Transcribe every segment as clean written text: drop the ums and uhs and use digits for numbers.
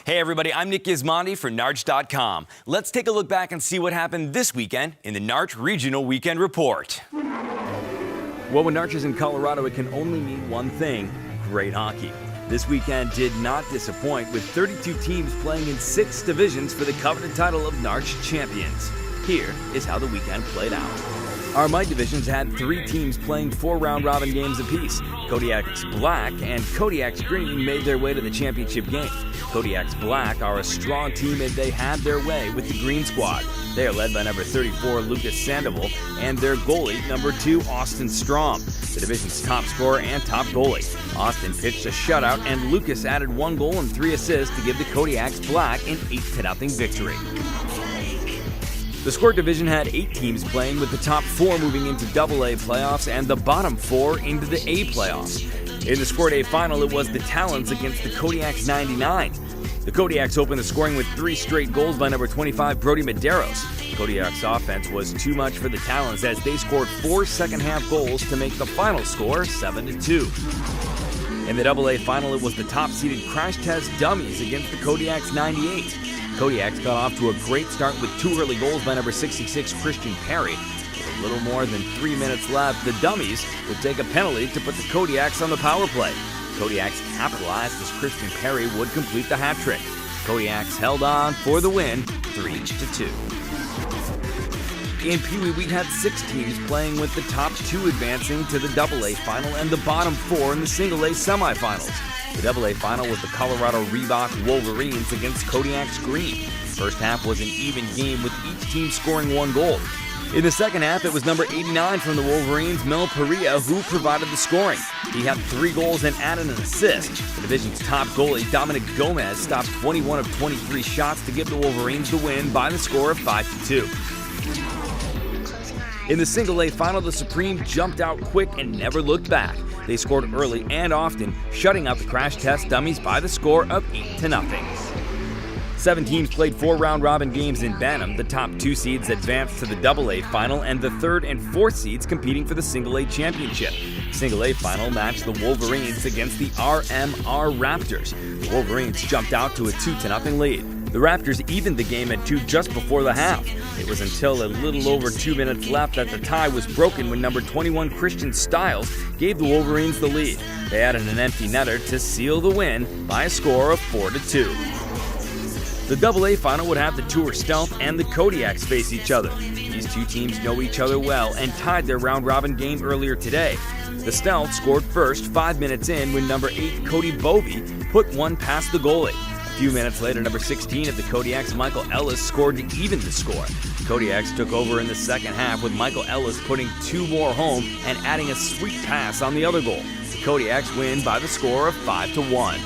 Hey everybody, I'm Nick Gismondi for NARCh.com. Let's take a look back and see what happened this weekend in the NARCh Regional Weekend Report. Well, when NARCh is in Colorado, it can only mean one thing: great hockey. This weekend did not disappoint, with 32 teams playing in 6 divisions for the coveted title of NARCh Champions. Here is how the weekend played out. Our Might divisions had 3 teams playing 4 round-robin games apiece. Kodiak's Black and Kodiak's Green made their way to the championship game. Kodiak's Black are a strong team, and they had their way with the Green squad. They are led by number 34, Lucas Sandoval, and their goalie, number 2, Austin Strom, the division's top scorer and top goalie. Austin pitched a shutout, and Lucas added 1 goal and 3 assists to give the Kodiak's Black an 8-0 victory. The Squirt division had 8 teams playing, with the top 4 moving into AA playoffs and the bottom 4 into the A playoffs. In the Squirt A final, it was the Talons against the Kodiak's 99. The Kodiaks opened the scoring with 3 straight goals by number 25, Brody Medeiros. Kodiak's offense was too much for the Talons, as they scored 4 second-half goals to make the final score 7-2. In the AA final, it was the top-seeded Crash Test Dummies against the Kodiak's 98. Kodiaks got off to a great start with 2 early goals by number 66, Christian Perry. With a little more than 3 minutes left, the Dummies would take a penalty to put the Kodiaks on the power play. Kodiaks capitalized as Christian Perry would complete the hat trick. Kodiaks held on for the win, 3-2. In Pee Wee, we had 6 teams playing, with the top 2 advancing to the AA final and the bottom 4 in the Single A semifinals. The AA final was the Colorado Reebok Wolverines against Kodiak's Green. The first half was an even game, with each team scoring 1 goal. In the second half, it was number 89 from the Wolverines, Mel Perea, who provided the scoring. He had 3 goals and added an assist. The division's top goalie, Dominic Gomez, stopped 21 of 23 shots to give the Wolverines the win by the score of 5-2. In the Single A final, the Supreme jumped out quick and never looked back. They scored early and often, shutting out the Crash Test Dummies by the score of 8-0. 7 teams played 4 round-robin games in Bantam. The top 2 seeds advanced to the AA final, and the 3rd and 4th seeds competing for the Single A championship. The Single A final matched the Wolverines against the RMR Raptors. The Wolverines jumped out to a 2-0 lead. The Raptors evened the game at 2 just before the half. It was until a little over 2 minutes left that the tie was broken when number 21 Christian Stiles gave the Wolverines the lead. They added an empty netter to seal the win by a score of 4-2. The AA final would have the Tour Stealth and the Kodiaks face each other. These 2 teams know each other well and tied their round-robin game earlier today. The Stealth scored first 5 minutes in when number 8 Cody Bovey put 1 past the goalie. A few minutes later, number 16 of the Kodiaks, Michael Ellis, scored to even the score. The Kodiaks took over in the second half, with Michael Ellis putting 2 more home and adding a sweet pass on the other goal. The Kodiaks win by the score of 5-1.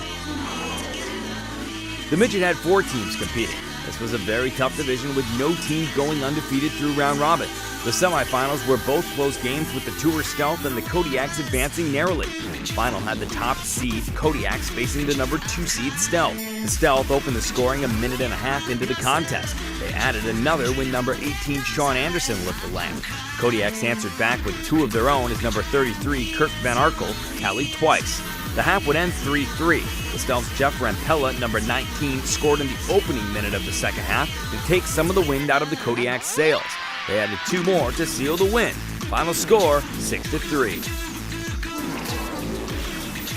The Midget had 4 teams competing. This was a very tough division, with no team going undefeated through round robin. The semifinals were both close games, with the Tour Stealth and the Kodiaks advancing narrowly. The final had the top seed Kodiaks facing the number 2 seed Stealth. The Stealth opened the scoring a minute and a half into the contest. They added another when number 18 Sean Anderson lit the lamp. Kodiaks answered back with 2 of their own, as number 33 Kirk Van Arkel tallied twice. The half would end 3-3. The Stealth's Jeff Rampella, number 19, scored in the opening minute of the second half to take some of the wind out of the Kodiak sails. They added 2 more to seal the win. Final score, 6-3.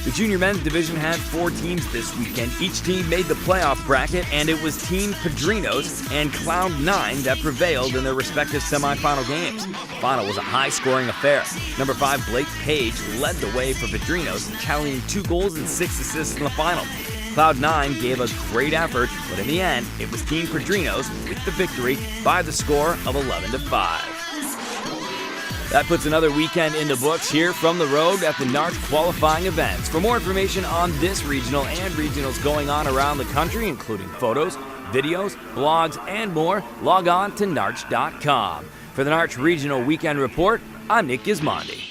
The junior men's division had 4 teams this weekend. Each team made the playoff bracket, and it was Team Padrinos and Cloud9 that prevailed in their respective semifinal games. The final was a high-scoring affair. Number 5, Blake Page, led the way for Padrinos, tallying 2 goals and 6 assists in the final. Cloud9 gave a great effort, but in the end, it was Team Padrinos with the victory by the score of 11-5. That puts another weekend in the books here from the road at the NARCh qualifying events. For more information on this regional and regionals going on around the country, including photos, videos, blogs, and more, log on to NARCH.com. For the NARCh Regional Weekend Report, I'm Nick Gismondi.